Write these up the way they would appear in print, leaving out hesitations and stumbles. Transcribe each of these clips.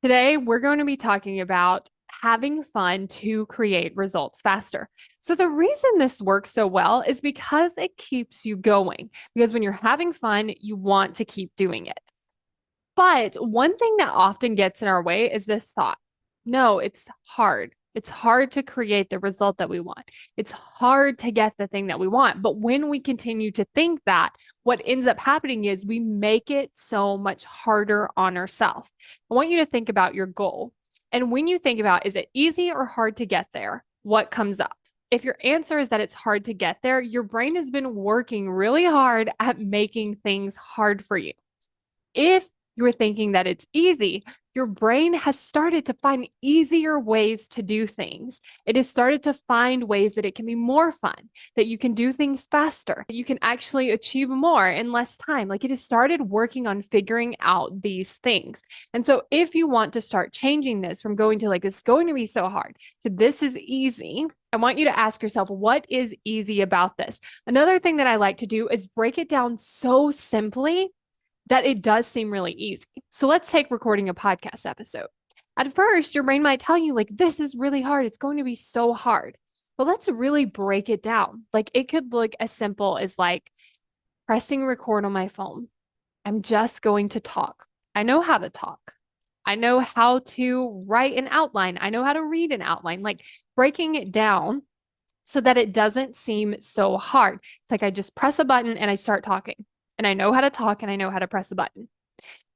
Today, we're going to be talking about having fun to create results faster. So, the reason this works so well is because it keeps you going. Because when you're having fun, you want to keep doing it. But one thing that often gets in our way is this thought. No, it's hard. It's hard to create the result that we want. It's hard to get the thing that we want. But when we continue to think that, what ends up happening is we make it so much harder on ourselves. I want you to think about your goal. And when you think about, is it easy or hard to get there? What comes up? If your answer is that it's hard to get there, your brain has been working really hard at making things hard for you. If you're thinking that it's easy, your brain has started to find easier ways to do things. It has started to find ways that it can be more fun, that you can do things faster, that you can actually achieve more in less time. Like it has started working on figuring out these things. And so if you want to start changing this from going to like, it's going to be so hard to this is easy, I want you to ask yourself, what is easy about this? Another thing that I like to do is break it down so simply that it does seem really easy. So let's take recording a podcast episode. At first, your brain might tell you, like, this is really hard. It's going to be so hard. But let's really break it down. Like, it could look as simple as like pressing record on my phone. I'm just going to talk. I know how to talk. I know how to write an outline. I know how to read an outline, like breaking it down so that it doesn't seem so hard. It's like I just press a button and I start talking and I know how to talk and I know how to press a button.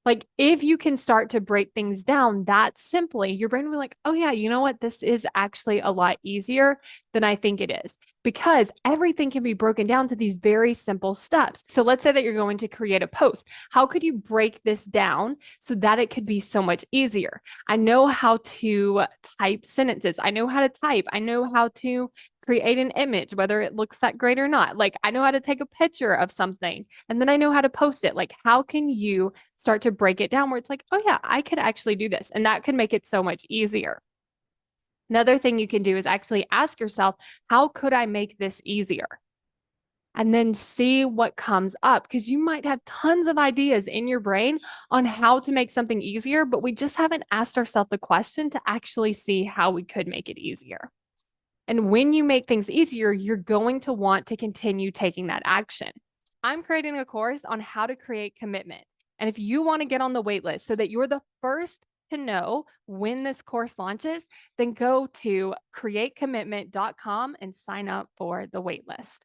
Like if you can start to break things down that simply, your brain will be like, oh yeah, you know what? This is actually a lot easier than I think it is because everything can be broken down to these very simple steps. So let's say that you're going to create a post. How could you break this down so that it could be so much easier? I know how to type sentences. I know how to type. I know how to create an image, whether it looks that great or not. Like I know how to take a picture of something and then I know how to post it. Like how can you start to break it down where it's like, oh yeah, I could actually do this. And that could make it so much easier. Another thing you can do is actually ask yourself, how could I make this easier? And then see what comes up because you might have tons of ideas in your brain on how to make something easier, but we just haven't asked ourselves the question to actually see how we could make it easier. And when you make things easier, you're going to want to continue taking that action. I'm creating a course on how to create commitment. And if you want to get on the wait list so that you're the first to know when this course launches, then go to createcommitment.com and sign up for the wait list.